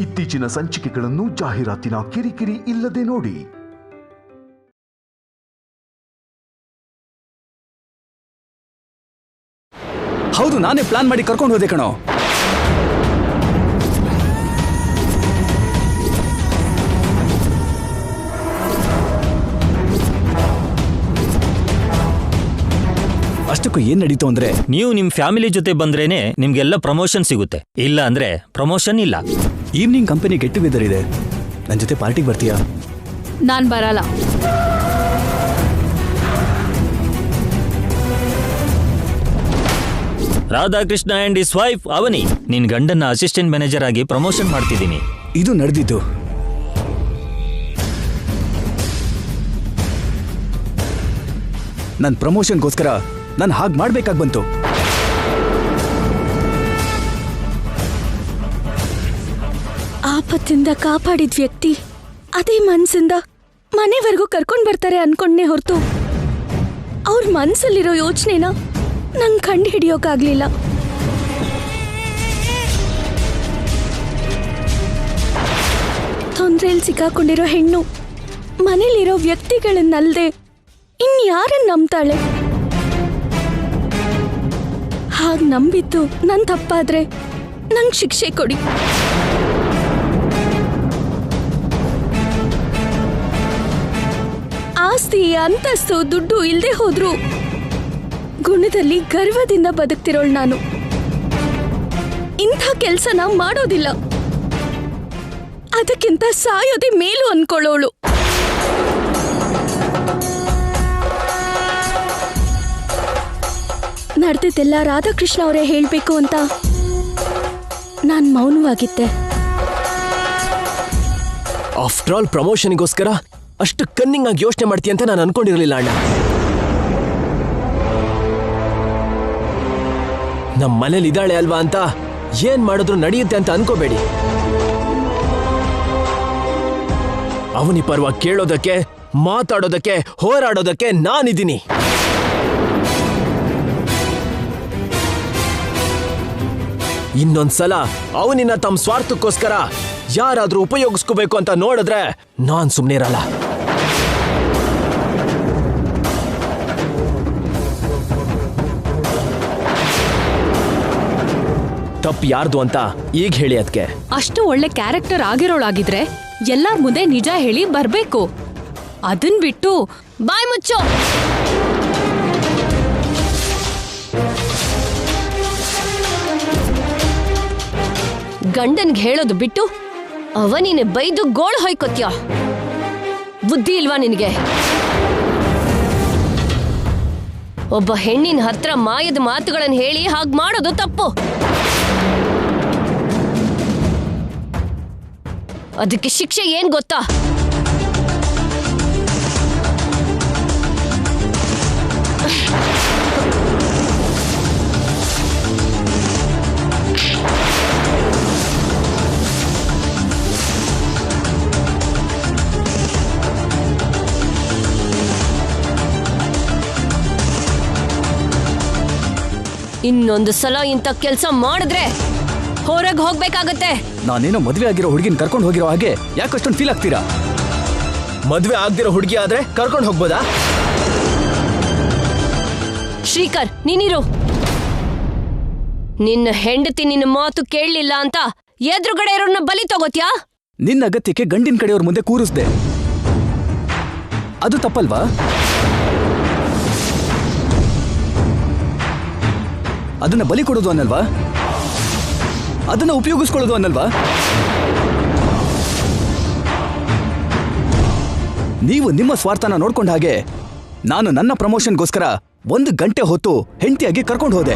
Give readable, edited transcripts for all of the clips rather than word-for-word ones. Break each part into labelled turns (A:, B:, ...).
A: ಇತ್ತೀಚಿನ ಸಂಚಿಕೆಗಳನ್ನು ಜಾಹೀರಾತಿನ ಕಿರಿಕಿರಿ ಇಲ್ಲದೆ ನೋಡಿ.
B: ಹೌದು, ನಾನೇ ಪ್ಲಾನ್ ಮಾಡಿ ಕರ್ಕೊಂಡು ಹೋದೆ ಕಣೋ. ಅಷ್ಟಕ್ಕೂ ಏನ್ ನಡೀತು ಅಂದ್ರೆ,
C: ನೀವು ನಿಮ್ ಫ್ಯಾಮಿಲಿ ಜೊತೆ ಬಂದ್ರೇನೆ ನಿಮ್ಗೆಲ್ಲ ಪ್ರಮೋಷನ್ ಸಿಗುತ್ತೆ, ಇಲ್ಲ ಅಂದ್ರೆ ಪ್ರಮೋಷನ್ ಇಲ್ಲ.
B: ಈವ್ನಿಂಗ್ ಕಂಪನಿ ಗೆಟ್ ಟುಗೆದರ್ ಇದೆ, ನನ್ ಜೊತೆ ಪಾರ್ಟಿಗೆ ಬರ್ತೀಯಾ?
D: ನಾನ್ ಬರಲ್ಲ.
C: ರಾಧಾಕೃಷ್ಣ ಅಂಡ್ ಇಸ್ ವೈಫ್ ಅವನಿ, ನಿನ್ ಗಂಡನ್ನ ಅಸಿಸ್ಟೆಂಟ್ ಮ್ಯಾನೇಜರ್ ಆಗಿ ಪ್ರಮೋಷನ್ ಮಾಡ್ತಿದ್ದೀನಿ.
B: ಇದು ನಡೆದಿದ್ದು. ನನ್ ಪ್ರಮೋಷನ್ಗೋಸ್ಕರ ನಾನು ಹಾಗೆ ಮಾಡ್ಬೇಕಾಗಿ ಬಂತು.
D: ಆಪತ್ತಿಂದ ಕಾಪಾಡಿದ ವ್ಯಕ್ತಿ ಅದೇ ಮನ್ಸಿಂದ ಮನೆವರೆಗೂ ಕರ್ಕೊಂಡ್ ಬರ್ತಾರೆ ಅನ್ಕೊಂಡ್ನೆ ಹೊರತು ಅವ್ರ ಮನ್ಸಲ್ಲಿರೋ ಯೋಚನೆನ ನಂಗೆ ಕಂಡು ಹಿಡಿಯೋಕಾಗ್ಲಿಲ್ಲ. ತೊಂದ್ರೆಯಲ್ಲಿ ಸಿಕ್ಕಾಕೊಂಡಿರೋ ಹೆಣ್ಣು ಮನೇಲಿರೋ ವ್ಯಕ್ತಿಗಳನ್ನಲ್ದೆ ಇನ್ಯಾರನ್ನ ನಂಬ್ತಾಳೆ? ಹಾಗೆ ನಂಬಿದ್ದು ನನ್ ತಪ್ಪಾದ್ರೆ ನಂಗೆ ಶಿಕ್ಷೆ ಕೊಡಿ. ಆಸ್ತಿ, ಅಂತಸ್ತು, ದುಡ್ಡು ಇಲ್ದೆ ಹೋದ್ರು ಗುಣದಲ್ಲಿ ಗರ್ವದಿಂದ ಬದುಕ್ತಿರೋಳು ನಾನು. ಇಂಥ ಕೆಲ್ಸನ ಮಾಡೋದಿಲ್ಲ, ಅದಕ್ಕಿಂತ ಸಾಯೋದೇ ಮೇಲು ಅನ್ಕೊಳ್ಳೋಳು. ನಡೆದಿದ್ದೆಲ್ಲ ರಾಧಾಕೃಷ್ಣ ಅವರೇ ಹೇಳ್ಬೇಕು ಅಂತ ನಾನ್ ಮೌನವಾಗಿದ್ದೆ.
E: ಆಫ್ಟರ್ ಆಲ್ ಪ್ರಮೋಷನ್ಗೋಸ್ಕರ ಅಷ್ಟು ಕನ್ನಿಂಗ್ ಆಗಿ ಯೋಚನೆ ಮಾಡ್ತೀಯ ಅಂತ ನಾನು ಅನ್ಕೊಂಡಿರಲಿಲ್ಲ ಅಣ್ಣ. ನಮ್ಮ ಮನೇಲಿ ಇದ್ದಾಳೆ ಅಲ್ವಾ ಅಂತ ಏನ್ ಮಾಡಿದ್ರು ನಡೆಯುತ್ತೆ ಅಂತ ಅನ್ಕೋಬೇಡಿ. ಅವನಿ ಪರವಾಗಿ ಕೇಳೋದಕ್ಕೆ, ಮಾತಾಡೋದಕ್ಕೆ, ಹೋರಾಡೋದಕ್ಕೆ ನಾನಿದ್ದೀನಿ. ಇನ್ನೊಂದ್ಸಲ ಅವನಿನ್ನ ತಮ್ಮ ಸ್ವಾರ್ಥಕ್ಕೋಸ್ಕರ ಯಾರಾದ್ರೂ ಉಪಯೋಗಿಸ್ಕೋಬೇಕು ಅಂತ ನೋಡಿದ್ರೆ ನಾನ್ ಸುಮ್ಮನೆ ಇರಲ್ಲ. ತಪ್ಪು ಯಾರ್ದು ಅಂತ ಈಗ ಹೇಳಿ. ಅದಕ್ಕೆ
F: ಅಷ್ಟು ಒಳ್ಳೆ ಕ್ಯಾರೆಕ್ಟರ್ ಆಗಿರೋಳಾಗಿದ್ರೆ ಎಲ್ಲಾರ ಮುಂದೆ ನಿಜ ಹೇಳಿ ಬರ್ಬೇಕು. ಅದನ್ ಬಿಟ್ಟು ಬಾಯ್ ಮುಚ್ಚೋ.
D: ಗಂಡನ್ಗೆ ಹೇಳೋದು ಬಿಟ್ಟು ಅವನಿನೇ ಬೈದು ಗೋಳು ಹೊಯ್ಕೊತ್ಯ. ಬುದ್ಧಿ ಇಲ್ವಾ ನಿನಗೆ? ಒಬ್ಬ ಹೆಣ್ಣಿನ ಹತ್ರ ಮಾಯದ ಮಾತುಗಳನ್ನು ಹೇಳಿ ಹಾಗೆ ಮಾಡೋದು ತಪ್ಪು. ಅದಕ್ಕೆ ಶಿಕ್ಷೆ ಏನ್ ಗೊತ್ತಾ? ಇನ್ನೊಂದು ಸಲ ಇಂಥ ಕೆಲಸ ಮಾಡಿದ್ರೆ ಹೊರಗೆ ಹೋಗ್ಬೇಕಾಗತ್ತೆ.
B: ನಾನೇನೋ ಮದ್ವೆ ಆಗಿರೋ ಹುಡುಗಿನ ಕರ್ಕೊಂಡು ಹೋಗಿರೋ ಹಾಗೆ ಯಾಕಷ್ಟೊಂದು ಫೀಲ್ ಆಗ್ತೀರಾ?
E: ಮದ್ವೆ ಆಗ್ದಿರೋ ಹುಡುಗಿ ಆದ್ರೆ ಕರ್ಕೊಂಡು ಹೋಗ್ಬೋದಾ?
D: ಶ್ರೀಕರ್, ನೀನಿರು. ನಿನ್ನ ಹೆಂಡತಿ ನಿನ್ನ ಮಾತು ಕೇಳಲಿಲ್ಲ ಅಂತ ಎದುರುಗಡೆ ಇರೋನ್ನ ಬಲಿ ತಗೋತ್ಯಾ?
B: ನಿನ್ನ ಅಗತ್ಯಕ್ಕೆ ಗಂಡಿನ ಕಡೆಯವ್ರ ಮುಂದೆ ಕೂರಿಸ್ದೆ, ಅದು ತಪ್ಪಲ್ವಾ? ಅದನ್ನ ಬಲಿ ಕೊಡೋದು ಅನ್ನಲ್ವಾ? ಅದನ್ನ ಉಪಯೋಗಿಸ್ಕೊಳ್ಳೋದು ಅನ್ನಲ್ವಾ? ನೀವು ನಿಮ್ಮ ಸ್ವಾರ್ಥನ ನೋಡ್ಕೊಂಡ ಹಾಗೆ ನಾನು ನನ್ನ ಪ್ರಮೋಷನ್ಗೋಸ್ಕರ 1 ಗಂಟೆ ಹೊತ್ತು ಹೆಂಡತಿಯಾಗಿ ಕರ್ಕೊಂಡು ಹೋದೆ.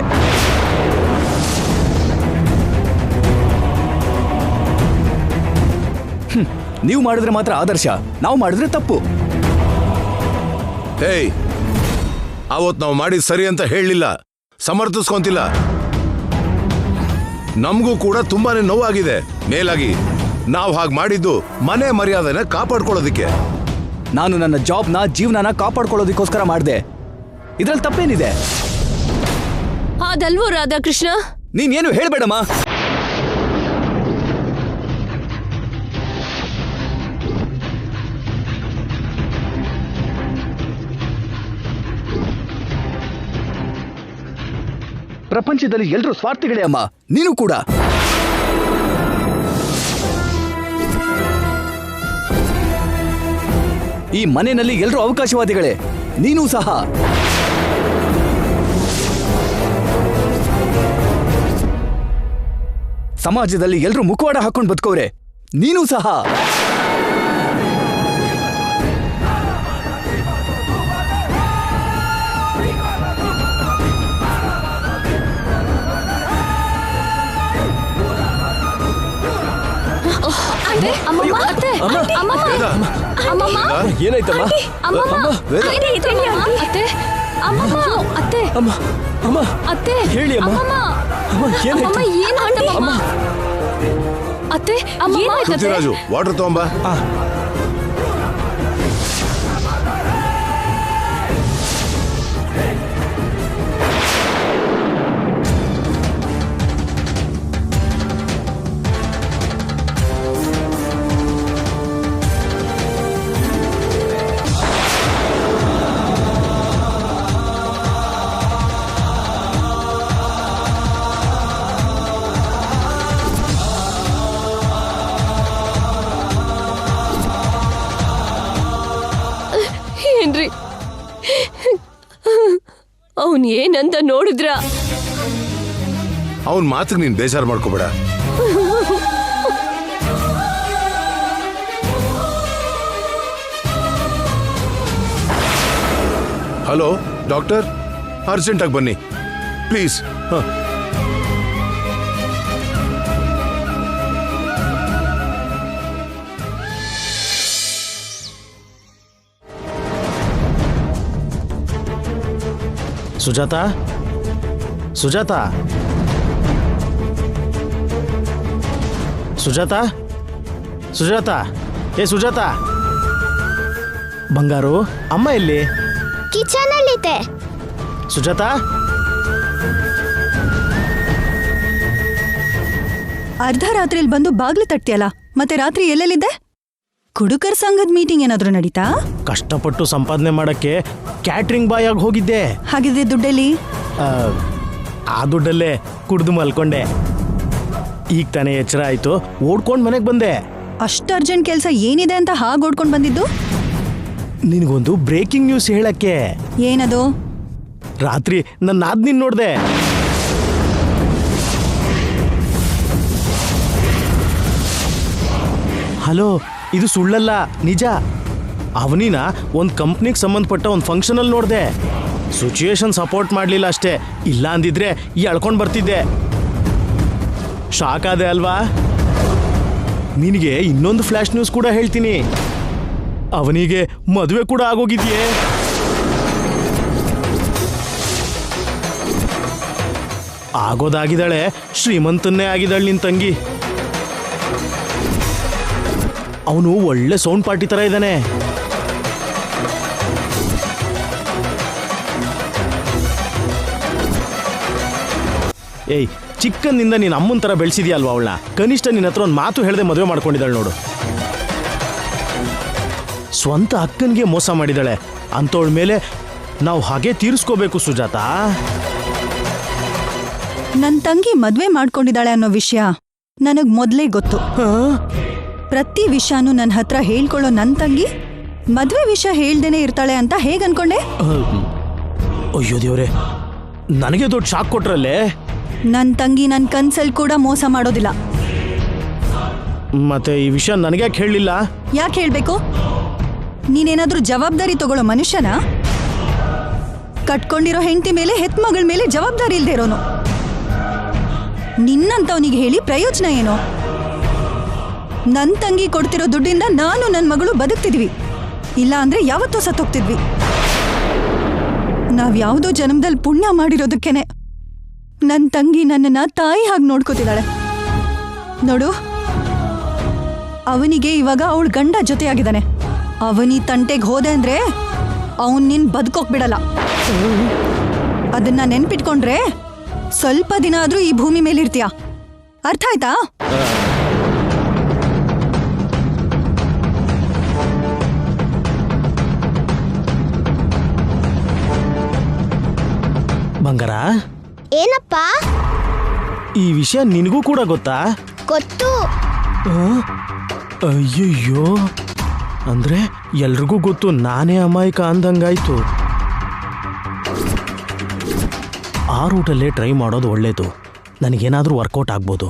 B: ನೀವು ಮಾಡಿದ್ರೆ ಮಾತ್ರ ಆದರ್ಶ, ನಾವು ಮಾಡಿದ್ರೆ ತಪ್ಪು.
G: ಹೇಯ್, ಅವತ್ತು ನಾವು ಮಾಡಿದ್ ಸರಿ ಅಂತ ಹೇಳಲಿಲ್ಲ, ಸಮರ್ಥಿಸ್ಕೊಂತಿಲ್ಲ. ನಮಗೂ ಕೂಡ ತುಂಬಾನೇ ನೋವಾಗಿದೆ. ಮೇಲಾಗಿ ನಾವು ಹಾಗೆ ಮಾಡಿದ್ದು ಮನೆ ಮರ್ಯಾದೆನ ಕಾಪಾಡ್ಕೊಳ್ಳೋದಿಕ್ಕೆ.
B: ನಾನು ನನ್ನ ಜಾಬ್ನ, ಜೀವನನ ಕಾಪಾಡ್ಕೊಳ್ಳೋದಕ್ಕೋಸ್ಕರ ಮಾಡಿದೆ. ಇದ್ರಲ್ಲಿ ತಪ್ಪೇನಿದೆ?
D: ಅದಲ್ವೋ ರಾಧಾಕೃಷ್ಣ?
B: ನೀನೇನು ಹೇಳ್ಬೇಡಮ್ಮ. ಪ್ರಪಂಚದಲ್ಲಿ ಎಲ್ರೂ ಸ್ವಾರ್ಥಿಗಳೇ ಅಮ್ಮ, ನೀನು ಕೂಡ. ಈ ಮನೆಯಲ್ಲಿ ಎಲ್ರೂ ಅವಕಾಶವಾದಿಗಳೇ, ನೀನೂ ಸಹ. ಸಮಾಜದಲ್ಲಿ ಎಲ್ರೂ ಮುಖವಾಡ ಹಾಕೊಂಡು ಬದುಕೋರೆ, ನೀನೂ ಸಹ.
E: ಏನಾಯ್ತಮ್ಮ? ಹೇಳಿ ಅಮ್ಮ.
G: ಪೃಥ್ವಿರಾಜು, ವಾಟರ್ ತಗೊಂಬ.
D: ಏನ್ರಿ ಅವನ್ ಏನಂತ ನೋಡಿದ್ರ?
G: ಅವನ್ ಮಾತಿಗೆ ನೀನ್ ಬೇಜಾರು ಮಾಡ್ಕೋಬೇಡ. ಹಲೋ ಡಾಕ್ಟರ್, ಅರ್ಜೆಂಟಾಗಿ ಬನ್ನಿ ಪ್ಲೀಸ್.
E: ಸುಜಾತ, ಸುಜಾತ, ಸುಜಾತ, ಸುಜಾತ, ಏ ಸುಜಾತ. ಬಂಗಾರು, ಅಮ್ಮ ಎಲ್ಲಿ?
H: ಕಿಚನ್ ಅಲ್ಲಿದೆ.
E: ಸುಜಾತ,
I: ಅರ್ಧ ರಾತ್ರಿಲಿ ಬಂದು ಬಾಗ್ಲು ತಟ್ತಿಯಲ್ಲ, ಮತ್ತೆ ರಾತ್ರಿ ಎಲ್ಲೆಲ್ಲಿದ್ದೆ? ಕುಡುಕರ್ ಸಂಘದ ಮೀಟಿಂಗ್ ಏನಾದ್ರೂ ನಡೀತಾ?
E: ಕಷ್ಟಪಟ್ಟು ಸಂಪಾದನೆ ಮಾಡಕ್ಕೆ ಕ್ಯಾಟ್ರಿಂಗ್ ಬಾಯ್ ಆಗಿ ಹೋಗಿದ್ದೆ.
I: ಹಾಗಿದ್ರೆ ದುಡ್ಡೆಲ್ಲಿ?
E: ಆ ದುಡ್ಡಲ್ಲೇ ಕುಡ್ದು ಮಲ್ಕೊಂಡೆ. ಈಗ ತಾನೇ ಎಚ್ಚರ ಆಯ್ತು, ಓಡ್ಕೊಂಡ್ ಮನೆಗೆ ಬಂದೆ.
I: ಅಷ್ಟು ಅರ್ಜೆಂಟ್ ಕೆಲಸ ಏನಿದೆ ಅಂತ ಹಾಗೆ ಓಡ್ಕೊಂಡ್ ಬಂದಿದ್ದು?
E: ನಿನಗೊಂದು ಬ್ರೇಕಿಂಗ್ ನ್ಯೂಸ್ ಹೇಳಕ್ಕೆ.
I: ಏನದು?
E: ರಾತ್ರಿ ನನ್ನ ನಾದ್ನಿನ್ ನೋಡ್ದೆ. ಹಲೋ, ಇದು ಸುಳ್ಳಲ್ಲ, ನಿಜ. ಅವನಿನ ಒಂದು ಕಂಪ್ನಿಗೆ ಸಂಬಂಧಪಟ್ಟ ಒಂದು ಫಂಕ್ಷನಲ್ಲಿ ನೋಡಿದೆ. ಸಿಚುಯೇಷನ್ ಸಪೋರ್ಟ್ ಮಾಡಲಿಲ್ಲ ಅಷ್ಟೇ, ಇಲ್ಲ ಅಂದಿದ್ರೆ ಎಳ್ಕೊಂಡು ಬರ್ತಿದ್ದೆ. ಶಾಕ್ ಆದೆ ಅಲ್ವಾ? ನಿನಗೆ ಇನ್ನೊಂದು ಫ್ಲ್ಯಾಶ್ ನ್ಯೂಸ್ ಕೂಡ ಹೇಳ್ತೀನಿ. ಅವನಿಗೆ ಮದುವೆ ಕೂಡ ಆಗೋಗಿದೆಯೇ. ಆಗೋದಾಗಿದ್ದಾಳೆ, ಶ್ರೀಮಂತನ್ನೇ ಆಗಿದ್ದಾಳೆ ನಿನ್ ತಂಗಿ. ಅವನು ಒಳ್ಳೆ ಸೌಂಡ್ ಪಾರ್ಟಿ ತರ ಇದ್ದಾನೆ. ಏಯ್, ಚಿಕ್ಕಂದಿಂದ ನೀನ್ ಅಮ್ಮನ ತರ ಬೆಳೆಸಿದ್ಯಲ್ವಾ ಅವಳನ್ನ, ಕನಿಷ್ಠ ನಿನ್ನ ಹತ್ರ ಒಂದು ಮಾತು ಹೇಳದೆ ಮದುವೆ ಮಾಡ್ಕೊಂಡಿದ್ದಾಳೆ ನೋಡು. ಸ್ವಂತ ಅಕ್ಕನಿಗೆ ಮೋಸ ಮಾಡಿದಾಳೆ ಅಂತವಳ ಮೇಲೆ ನಾವು ಹಾಗೆ ತೀರಿಸ್ಕೋಬೇಕು ಸುಜಾತ.
I: ನನ್ ತಂಗಿ ಮದ್ವೆ ಮಾಡ್ಕೊಂಡಿದ್ದಾಳೆ ಅನ್ನೋ ವಿಷಯ ನನಗ್ ಮೊದ್ಲೇ ಗೊತ್ತು. ಪ್ರತಿ ವಿಷಯನೂ ನನ್ನ ಹತ್ರ ಹೇಳ್ಕೊಳ್ಳೋ ನನ್ ತಂಗಿ ಮದ್ವೆ ವಿಷಯ ಹೇಳ್ದೇನೆ ಇರ್ತಾಳೆ ಅಂತ ಹೇಗ್ ಅನ್ಕೊಂಡೆ?
E: ಅಯ್ಯೋ ದೇವ್ರೆ, ನನಗೆ ದೊಡ್ಡ ಶಾಕ್ ಕೊಟ್ರಲ್ಲೇ.
I: ನನ್ ತಂಗಿ ನನ್ ಕನ್ಸಲ್ ಕೂಡ ಮೋಸ ಮಾಡೋದಿಲ್ಲ.
E: ಮತ್ತೆ ಈ ವಿಷಯ ನನಗ್ಯಾಕೆ ಹೇಳಲಿಲ್ಲ?
I: ಯಾಕೆ ಹೇಳ್ಬೇಕು? ನೀನೇನಾದ್ರೂ ಜವಾಬ್ದಾರಿ ತಗೊಳ್ಳೋ ಮನುಷ್ಯನ? ಕಟ್ಕೊಂಡಿರೋ ಹೆಂಡತಿ ಮೇಲೆ ಹೆತ್ ಮಗಳ ಮೇಲೆ ಜವಾಬ್ದಾರಿ ಇಲ್ದೇ ಇರೋನು ನಿನ್ನಂತವನಿಗೆ ಹೇಳಿ ಪ್ರಯೋಜನ ಏನೋ? ನನ್ ತಂಗಿ ಕೊಡ್ತಿರೋ ದುಡ್ಡಿಂದ ನಾನು ನನ್ನ ಮಗಳು ಬದುಕ್ತಿದ್ವಿ, ಇಲ್ಲ ಅಂದ್ರೆ ಯಾವತ್ತೋ ಸತ್ತೋಗ್ತಿದ್ವಿ. ನಾವ್ ಯಾವುದೋ ಜನ್ಮದಲ್ಲಿ ಪುಣ್ಯ ಮಾಡಿರೋದಕ್ಕೇನೆ ನನ್ ತಂಗಿ ನನ್ನನ್ನ ತಾಯಿ ಹಾಗೆ ನೋಡ್ಕೋತಿದ್ದಾಳೆ. ನೋಡು, ಅವನಿಗೆ ಇವಾಗ ಅವಳ ಗಂಡ ಜೊತೆಯಾಗಿದ್ದಾನೆ. ಅವನಿ ತಂಟೆಗೆ ಹೋದೆ ಅಂದ್ರೆ ಅವನ್ ನಿನ್ ಬದುಕೋಕ್ ಬಿಡಲ್ಲ. ಅದನ್ನ ನೆನ್ಪಿಟ್ಕೊಂಡ್ರೆ ಸ್ವಲ್ಪ ದಿನ ಆದ್ರೂ ಈ ಭೂಮಿ ಮೇಲಿರ್ತೀಯ. ಅರ್ಥ ಆಯ್ತಾ?
E: ಬಂಗಾರ,
H: ಏನಪ್ಪ?
E: ಈ ವಿಷಯ ನಿನಗೂ ಕೂಡ ಗೊತ್ತಾ?
H: ಗೊತ್ತು.
E: ಅಯ್ಯಯ್ಯೋ, ಅಂದ್ರೆ ಎಲ್ರಿಗೂ ಗೊತ್ತು ನಾನೇ ಅಮಾಯಕ ಅಂದಂಗಾಯ್ತು. ಆ ರೂಟಲ್ಲೇ ಟ್ರೈ ಮಾಡೋದು ಒಳ್ಳೇದು. ನನಗೇನಾದರೂ ವರ್ಕೌಟ್ ಆಗ್ಬೋದು.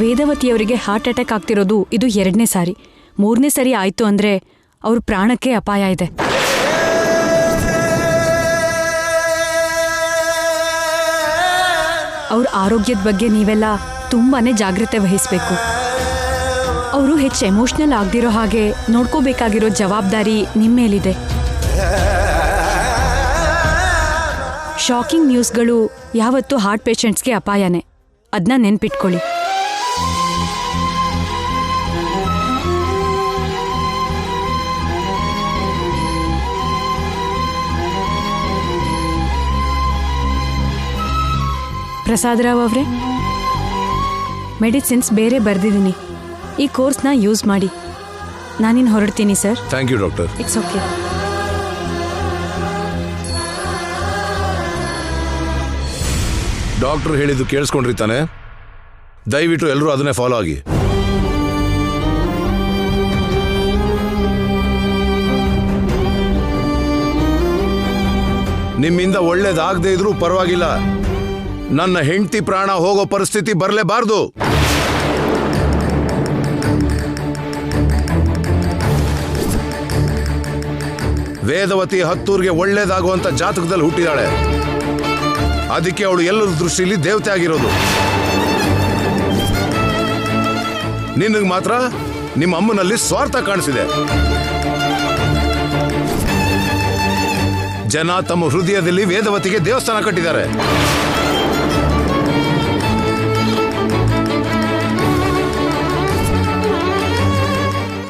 F: ವೇದವತಿಯವರಿಗೆ ಹಾರ್ಟ್ ಅಟ್ಯಾಕ್ ಆಗ್ತಿರೋದು ಇದು 2ನೇ ಸಾರಿ. 3ನೇ ಸರಿ ಆಯ್ತು ಅಂದ್ರೆ ಅವ್ರ ಪ್ರಾಣಕ್ಕೆ ಅಪಾಯ ಇದೆ. ಅವ್ರ ಆರೋಗ್ಯದ ಬಗ್ಗೆ ನೀವೆಲ್ಲ ತುಂಬಾನೇ ಜಾಗ್ರತೆ ವಹಿಸ್ಬೇಕು. ಅವರು ಹೆಚ್ಚು ಎಮೋಷ್ನಲ್ ಆಗದಿರೋ ಹಾಗೆ ನೋಡ್ಕೋಬೇಕಾಗಿರೋ ಜವಾಬ್ದಾರಿ ನಿಮ್ಮ ಮೇಲಿದೆ. ಶಾಕಿಂಗ್ ನ್ಯೂಸ್ಗಳು ಯಾವತ್ತೂ ಹಾರ್ಟ್ ಪೇಷಂಟ್ಸ್ಗೆ ಅಪಾಯನೇ, ಅದನ್ನ ನೆನ್ಪಿಟ್ಕೊಳ್ಳಿ. ಪ್ರಸಾದರಾವ್ ಅವರೇ, ಮೆಡಿಸಿನ್ಸ್ ಬೇರೆ ಬರೆದಿದ್ದೀನಿ. ಈ ಕೋರ್ಸ್ನ ಯೂಸ್ ಮಾಡಿ. ನಾನಿನ್ನು ಹೊರಡ್ತೀನಿ sir.
G: Thank you doctor.
F: It's okay.
G: Doctor ಹೇಳಿದ್ದು ಕೇಳಿಸ್ಕೊಂಡ್ರಿ ತಾನೆ? ದಯವಿಟ್ಟು ಎಲ್ಲರೂ ಅದನ್ನೇ ಫಾಲೋ ಆಗಿ. ನಿಮ್ಮಿಂದ ಒಳ್ಳೇದಾಗದೇ ಇದ್ರೂ ಪರವಾಗಿಲ್ಲ, ನನ್ನ ಹೆಂಡತಿ ಪ್ರಾಣ ಹೋಗೋ ಪರಿಸ್ಥಿತಿ ಬರಲೇಬಾರ್ದು. ವೇದವತಿ ಹತ್ತೂರ್ಗೆ ಒಳ್ಳೇದಾಗುವಂತ ಜಾತಕದಲ್ಲಿ ಹುಟ್ಟಿದಾಳೆ. ಅದಕ್ಕೆ ಅವಳು ಎಲ್ಲರ ದೃಷ್ಟಿಯಲ್ಲಿ ದೇವತೆ ಆಗಿರೋದು. ನಿನಗೆ ಮಾತ್ರ ನಿಮ್ಮ ಅಮ್ಮನಲ್ಲಿ ಸ್ವಾರ್ಥ ಕಾಣಿಸಿದೆ. ಜನ ತಮ್ಮ ಹೃದಯದಲ್ಲಿ ವೇದವತಿಗೆ ದೇವಸ್ಥಾನ ಕಟ್ಟಿದ್ದಾರೆ.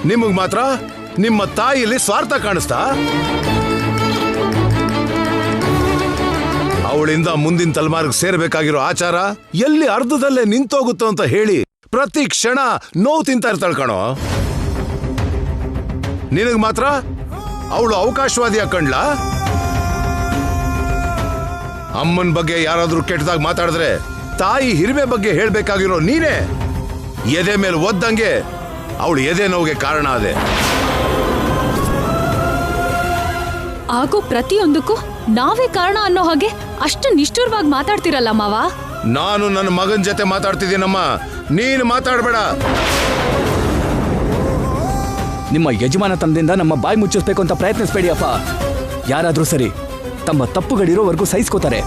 G: ನಿಮಗ್ ಮಾತ್ರ ನಿಮ್ಮ ತಾಯಿಯಲ್ಲಿ ಸ್ವಾರ್ಥ ಕಾಣಿಸ್ತಾ? ಅವಳಿಂದ ಮುಂದಿನ ತಲೆಮಾರಿಗೆ ಸೇರ್ಬೇಕಾಗಿರೋ ಆಚಾರ ಎಲ್ಲಿ ಅರ್ಧದಲ್ಲೇ ನಿಂತೋಗುತ್ತೋ ಅಂತ ಹೇಳಿ ಪ್ರತಿ ಕ್ಷಣ ನೋವು ತಿಂತಾ ಇರ್ತಾಳೆ ಕಣೋ. ನಿನಗ್ ಮಾತ್ರ ಅವಳು ಅವಕಾಶವಾದಿ ಹಾಕಂಡ್ಲಾ? ಅಮ್ಮನ ಬಗ್ಗೆ ಯಾರಾದ್ರೂ ಕೆಟ್ಟದಾಗ ಮಾತಾಡಿದ್ರೆ ತಾಯಿ ಹಿರಿಮೆ ಬಗ್ಗೆ ಹೇಳ್ಬೇಕಾಗಿರೋ ನೀನೇ ಎದೆ ಮೇಲೆ ಒದ್ದಂಗೆ ಅವಳು ಎದೆ ನೋವಿಗೆ ಕಾರಣ ಅದೇ.
F: ಆಗೋ ಪ್ರತಿಯೊಂದಕ್ಕೂ ನಾವೇ ಕಾರಣ ಅನ್ನೋ ಹಾಗೆ ಅಷ್ಟು ನಿಷ್ಠುರವಾಗಿ ಮಾತಾಡ್ತಿರಲ್ಲ ಮಾವ.
G: ನಾನು ನನ್ನ ಮಗನ ಜೊತೆ ಮಾತಾಡ್ತಿದ್ದೀನಮ್ಮ, ನೀನು ಮಾತಾಡಬೇಡ.
B: ನಿಮ್ಮ ಯಜಮಾನತನದಿಂದ ನಮ್ಮ ಬಾಯಿ ಮುಚ್ಚಿಸ್ಬೇಕು ಅಂತ ಪ್ರಯತ್ನಿಸ್ಬೇಡಿ ಅಪ್ಪ. ಯಾರಾದ್ರೂ ಸರಿ ತಮ್ಮ ತಪ್ಪುಗಳಿರೋವರೆಗೂ ಸಹಿಸ್ಕೋತಾರೆ.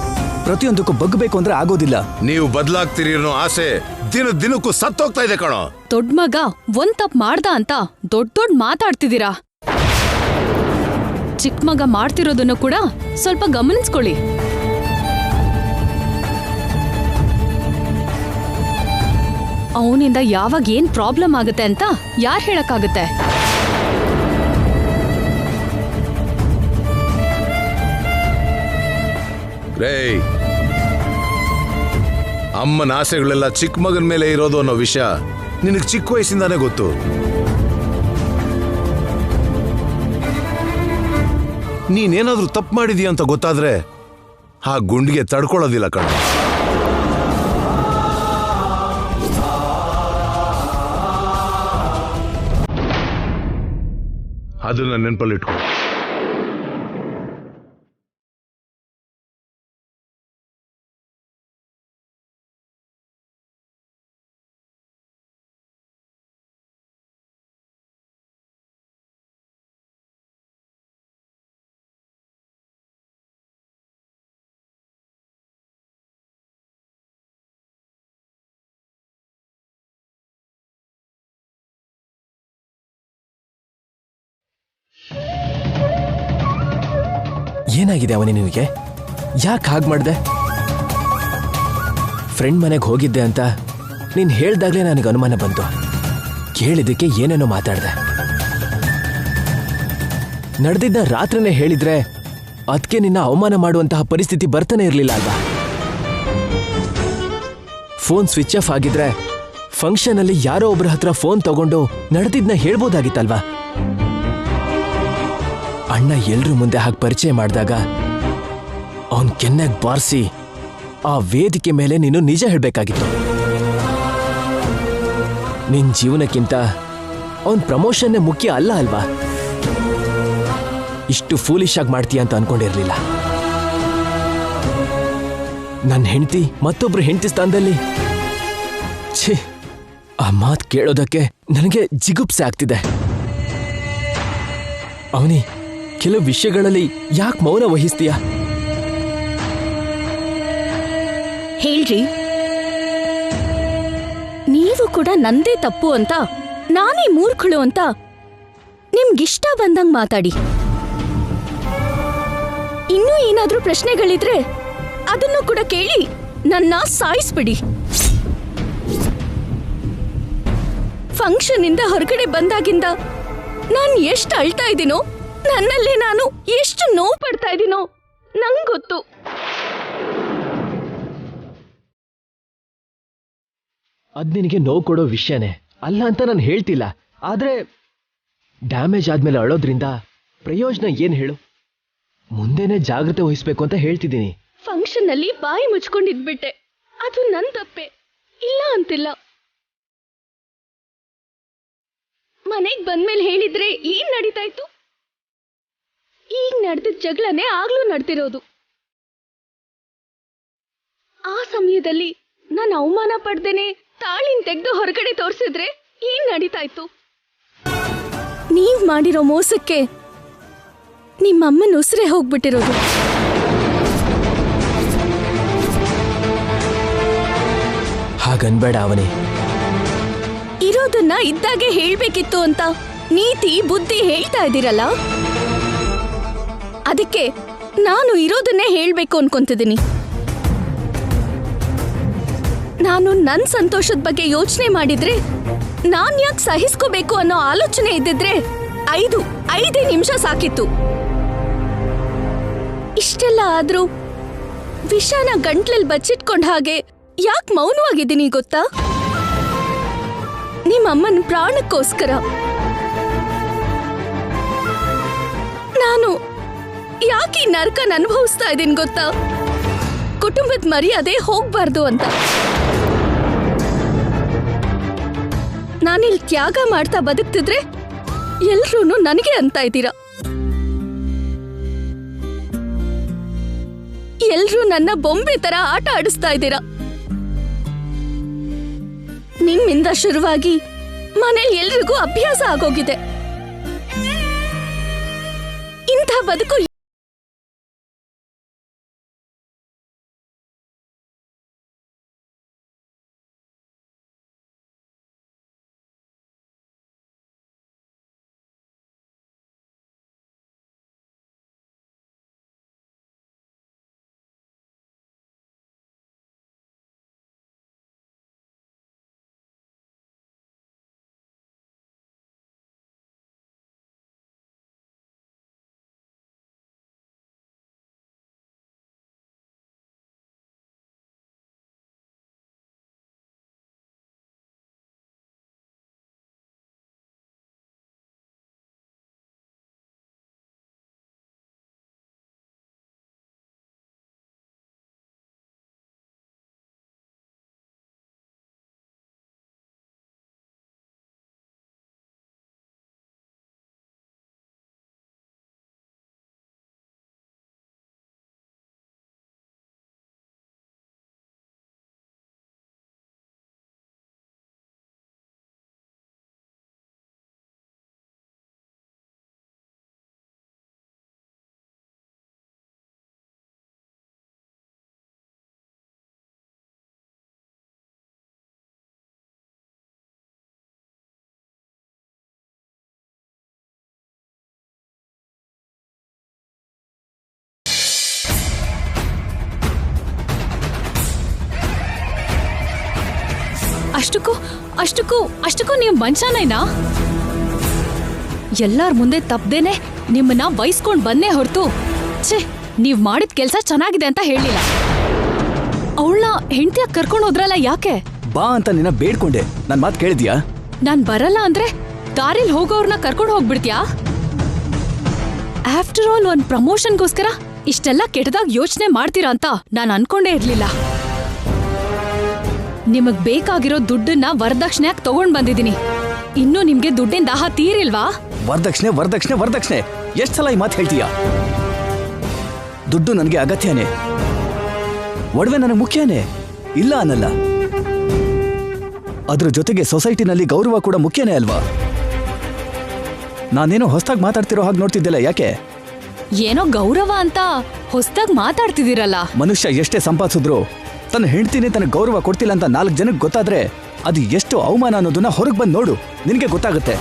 B: ಪ್ರತಿಯೊಂದಕ್ಕೂ ಬಗ್ಬೇಕು ಅಂದ್ರೆ ಆಗೋದಿಲ್ಲ.
G: ನೀವು ಬದಲಾಗ್ತೀರಿ ಅನ್ನೋ ಆಸೆ ದಿನಕ್ಕೂ ಸತ್ತೋಗ್ತಾ ಇದೆ ಕಣೋ.
F: ದೊಡ್ಡ ಮಗ ಒಂದ್ ತಪ್ಪು ಮಾಡ್ದ ಅಂತ ದೊಡ್ಡ ಮಾತಾಡ್ತಿದ್ದೀರಾ. ಚಿಕ್ಕ ಮಗ ಮಾಡ್ತಿರೋದನ್ನು ಕೂಡ ಸ್ವಲ್ಪ ಗಮನಿಸ್ಕೊಳ್ಳಿ. ಅವನಿಂದ ಯಾವಾಗ ಏನ್ ಪ್ರಾಬ್ಲಮ್ ಆಗುತ್ತೆ ಅಂತ ಯಾರು ಹೇಳಕ್ಕಾಗುತ್ತೆ?
G: ರೇಯ್, ಅಮ್ಮನ ಆಸೆಗಳೆಲ್ಲ ಚಿಕ್ಕ ಮಗನ ಮೇಲೆ ಇರೋದು ಅನ್ನೋ ವಿಷಯ ನಿನಗೆ ಚಿಕ್ಕ ವಯಸ್ಸಿಂದಾನೇ ಗೊತ್ತು. ನೀನೇನಾದ್ರೂ ತಪ್ಪು ಮಾಡಿದೀಯ ಅಂತ ಗೊತ್ತಾದ್ರೆ ಆ ಗುಂಡಿಗೆ ತಡ್ಕೊಳ್ಳೋದಿಲ್ಲ ಕಣ. ಅದನ್ನ ನೆನಪಲ್ಲಿಟ್ಕೊ.
J: ಏನಾಗಿದೆ ಅವನಿ ನಿನಗೆ? ಯಾಕೆ ಹಾಗೆ ಮಾಡಿದೆ? ಫ್ರೆಂಡ್ ಮನೆಗೆ ಹೋಗಿದ್ದೆ ಅಂತ ನೀನು ಹೇಳ್ದಾಗಲೇ ನನಗೆ ಅನುಮಾನ ಬಂತು. ಕೇಳಿದ್ದಕ್ಕೆ ಏನೇನೋ ಮಾತಾಡಿದೆ. ನಡೆದಿದ್ದ ರಾತ್ರಿನೇ ಹೇಳಿದ್ರೆ ಅದಕ್ಕೆ ನಿನ್ನ ಅವಮಾನ ಮಾಡುವಂತಹ ಪರಿಸ್ಥಿತಿ ಬರ್ತಾನೆ ಇರಲಿಲ್ಲ ಅಲ್ವಾ? ಫೋನ್ ಸ್ವಿಚ್ ಆಫ್ ಆಗಿದ್ರೆ ಫಂಕ್ಷನ್ ಅಲ್ಲಿ ಯಾರೋ ಒಬ್ರ ಹತ್ರ ಫೋನ್ ತಗೊಂಡು ನಡೆದಿದ್ನ ಹೇಳ್ಬೋದಾಗಿತ್ತಲ್ವಾ? ಅಣ್ಣ ಎಲ್ರ ಮುಂದೆ ಹಾಗೆ ಪರಿಚಯ ಮಾಡಿದಾಗ ಅವನ್ ಕೆನ್ನಾಗ್ ಬಾರಿಸಿ ಆ ವೇದಿಕೆ ಮೇಲೆ ನೀನು ನಿಜ ಹೇಳ್ಬೇಕಾಗಿತ್ತು. ನಿನ್ ಜೀವನಕ್ಕಿಂತ ಅವನ್ ಪ್ರಮೋಷನ್ನೇ ಮುಖ್ಯ ಅಲ್ಲ ಅಲ್ವಾ? ಇಷ್ಟು ಫೂಲಿಶ್ ಆಗಿ ಮಾಡ್ತೀಯ ಅಂತ ಅನ್ಕೊಂಡಿರ್ಲಿಲ್ಲ. ನನ್ನ ಹೆಂಡತಿ ಮತ್ತೊಬ್ರು ಹೆಂಡತಿ ಸ್ಥಾನದಲ್ಲಿ. ಛೇ, ಆ ಮಾತು ಕೇಳೋದಕ್ಕೆ ನನಗೆ ಜಿಗುಪ್ಸೆ ಆಗ್ತಿದೆ. ಅವನಿ, ಕೆಲವು ವಿಷಯಗಳಲ್ಲಿ ಯಾಕೆ ಮೌನ ವಹಿಸ್ತೀಯ?
D: ಹೇಳ್ರಿ, ನೀವು ಕೂಡ ನಂದೇ ತಪ್ಪು ಅಂತ, ನಾನೇ ಮೂರ್ಖಳು ಅಂತ ನಿಮ್ಗಿಷ್ಟ ಬಂದಂಗ್ ಮಾತಾಡಿ. ಇನ್ನೂ ಏನಾದ್ರೂ ಪ್ರಶ್ನೆಗಳಿದ್ರೆ ಅದನ್ನು ಕೂಡ ಕೇಳಿ ನನ್ನ ಸಾಯಿಸ್ಬಿಡಿ. ಫಂಕ್ಷನ್ ಇಂದ ಹೊರಗಡೆ ಬಂದಾಗಿಂದ ನಾನು ಎಷ್ಟು ಅಳ್ತಾ ಇದ್ದೀನೋ, ನನ್ನಲ್ಲೇ ನಾನು ಎಷ್ಟು ನೋವು ಪಡ್ತಾ ಇದ್ದೀನೋ ನಂಗೊತ್ತು.
J: ಅದ್ ನಿನಗೆ ನೋವು ಕೊಡೋ ವಿಷಯನೇ ಅಲ್ಲ ಅಂತ ನಾನು ಹೇಳ್ತಿಲ್ಲ. ಆದ್ರೆ ಡ್ಯಾಮೇಜ್ ಆದ್ಮೇಲೆ ಅಳೋದ್ರಿಂದ ಪ್ರಯೋಜನ ಏನ್ ಹೇಳು? ಮುಂದೆನೆ ಜಾಗ್ರತೆ ವಹಿಸ್ಬೇಕು ಅಂತ ಹೇಳ್ತಿದ್ದೀನಿ.
D: ಫಂಕ್ಷನ್ ಅಲ್ಲಿ ಬಾಯಿ ಮುಚ್ಕೊಂಡಿದ್ಬಿಟ್ಟೆ, ಅದು ನನ್ ತಪ್ಪೆ, ಇಲ್ಲ ಅಂತಿಲ್ಲ. ಮನೆಗ್ ಬಂದ್ಮೇಲೆ ಹೇಳಿದ್ರೆ ಏನ್ ನಡೀತಾ ಇತ್ತು? ಈಗ ನಡೆದಿದ್ದ ಜಗಳನೆ ಆಗ್ಲೂ ನಡ್ತಿರೋದು. ಆ ಸಮಯದಲ್ಲಿ ನಾನು ಅವಮಾನ ಪಡ್ದೇನೆ ತಾಳಿನ ತೆಗೆದು ಹೊರಗಡೆ ತೋರಿಸಿದ್ರೆ ಏನ್ ನಡೀತಾ ಇತ್ತು? ನೀವ್ ಮಾಡಿರೋ ಮೋಸಕ್ಕೆ ನಿಮ್ಮಮ್ಮನ ಉಸಿರೇ ಹೋಗ್ಬಿಟ್ಟಿರೋದು.
J: ಹಾಗನ್ಬೇಡ ಅವನೇ.
D: ಇರೋದನ್ನ ಇದ್ದಾಗೆ ಹೇಳ್ಬೇಕಿತ್ತು ಅಂತ ನೀತಿ ಬುದ್ಧಿ ಹೇಳ್ತಾ ಇದ್ದೀರಲ್ಲ, ಅದಕ್ಕೆ ನಾನು ಇರೋದನ್ನೇ ಹೇಳ್ಬೇಕು ಅನ್ಕೊಂತಿದ್ದೀನಿ. ನಾನು ನನ್ನ ಸಂತೋಷದ ಬಗ್ಗೆ ಯೋಚನೆ ಮಾಡಿದ್ರೆ, ನಾನ್ ಯಾಕೆ ಸಹಿಸ್ಕೋಬೇಕು ಅನ್ನೋ ಆಲೋಚನೆ ಇದ್ದಿದ್ರೆ 5 ನಿಮಿಷ ಸಾಕಿತ್ತು. ಇಷ್ಟೆಲ್ಲ ಆದ್ರೂ ವಿಷಾನ ಗಂಟ್ಲಲ್ಲಿ ಬಚ್ಚಿಟ್ಕೊಂಡ ಹಾಗೆ ಯಾಕೆ ಮೌನವಾಗಿದ್ದೀನಿ ಗೊತ್ತಾ? ನಿಮ್ಮಮ್ಮನ ಪ್ರಾಣಕ್ಕೋಸ್ಕರ. ನಾನು ಯಾಕೆ ಈ ನರಕನ ಅನುಭವಿಸ್ತಾ ಇದ್ದೀನಿ ಗೊತ್ತಾ? ಕುಟುಂಬದ ಮರ್ಯಾದೆ ಹೋಗ್ಬಾರ್ದು ಅಂತ. ನಾನಿಲ್ಲಿ ತ್ಯಾಗ ಮಾಡ್ತಾ ಬದುಕ್ತಿದ್ರೆ ಎಲ್ರೂ ನನಗೆ ಅಂತ ಇದ್ದೀರಾ. ಎಲ್ರೂ ನನ್ನ ಬೊಂಬೆ ತರ ಆಟ ಆಡಿಸ್ತಾ ಇದ್ದೀರಾ. ನಿಮ್ಮಿಂದ ಶುರುವಾಗಿ ಮನೇಲಿ ಎಲ್ರಿಗೂ ಅಭ್ಯಾಸ ಆಗೋಗಿದೆ. ಇಂಥ ಬದುಕು
F: ಅಷ್ಟಕ್ಕೂ ನೀವು ಮನುಷ್ಯನೇನಾ? ಎಲ್ಲಾರ ಮುಂದೆ ತಪ್ಪದೇನೆ ನಿಮ್ಮನ್ನ ಬಯಸ್ಕೊಂಡ್ ಬಂದೇ ಹೊರತು ಛೇ ನೀವ್ ಮಾಡಿದ ಕೆಲ್ಸ ಚೆನ್ನಾಗಿದೆ ಅಂತ ಹೇಳಿಲ್ಲ. ಅವಳನ್ನ ಹೆಂಡತಿಯಾಗಿ ಕರ್ಕೊಂಡು ಹೋದ್ರಲ್ಲ ಯಾಕೆ?
B: ಬಾ ಅಂತ ನಿನ್ನ ಬೇಡ್ಕೊಂಡೆ, ನನ್ ಮಾತು ಕೇಳಿದ್ಯಾ?
F: ನಾನ್ ಬರಲ್ಲ ಅಂದ್ರೆ ದಾರಿಲ್ ಹೋಗೋರ್ನ ಕರ್ಕೊಂಡು ಹೋಗ್ಬಿಡ್ತ್ಯಾ? ಆಫ್ಟರ್ ಆಲ್ ಒಂದ್ ಪ್ರಮೋಷನ್ಗೋಸ್ಕರ ಇಷ್ಟೆಲ್ಲ ಕೆಟ್ಟದಾಗ ಯೋಚನೆ ಮಾಡ್ತೀರಾ ಅಂತ ನಾನ್ ಅನ್ಕೊಂಡೇ ಇರ್ಲಿಲ್ಲ. ನಿಮಗ್ ಬೇಕಾಗಿರೋ ದುಡ್ಡನ್ನ ವರದಕ್ಷಿಣೆಯಾಗಿ ತಗೊಂಡ್ ಬಂದಿದ್ದೀನಿ. ಇನ್ನೂ ನಿಮ್ಗೆ ದುಡ್ಡಿನ ದಾಹ ತೀರಿಲ್ವಾ?
B: ವರದಕ್ಷಿಣೆ ವರದಕ್ಷಿಣೆ ವರದಕ್ಷಿಣೆ ಎಷ್ಟ್ ಸಲ ಈ ಮಾತು ಹೇಳ್ತೀಯ? ದುಡ್ಡು ನನಗೆ ಅಗತ್ಯನೇ, ಒಡವೆ ನನಗೆ ಮುಖ್ಯನೇ, ಇಲ್ಲ ಅನ್ನಲ್ಲ. ಅದ್ರ ಜೊತೆಗೆ ಸೊಸೈಟಿನಲ್ಲಿ ಗೌರವ ಕೂಡ ಮುಖ್ಯನೇ ಅಲ್ವಾ? ನಾನೇನೋ ಹೊಸದಾಗಿ ಮಾತಾಡ್ತಿರೋ ಹಾಗೆ ನೋಡ್ತಿದ್ದಿಲ್ಲ, ಯಾಕೆ?
F: ಏನೋ ಗೌರವ ಅಂತ ಹೊಸದಾಗಿ ಮಾತಾಡ್ತಿದ್ದೀರಲ್ಲ.
B: ಮನುಷ್ಯ ಎಷ್ಟೇ ಸಂಪಾದಿಸಿದ್ರು ತನ್ನ ಹೆಂಡ್ತಿನೇ ತನಗೆ ಗೌರವ ಕೊಡ್ತಿಲ್ಲ ಅಂತ 4 ಜನಕ್ಕೆ ಗೊತ್ತಾದ್ರೆ ಅದು ಎಷ್ಟು ಅವಮಾನ ಅನ್ನೋದನ್ನ ಹೊರಗೆ ಬಂದು ನೋಡು, ನಿನಗೆ ಗೊತ್ತಾಗುತ್ತೆ.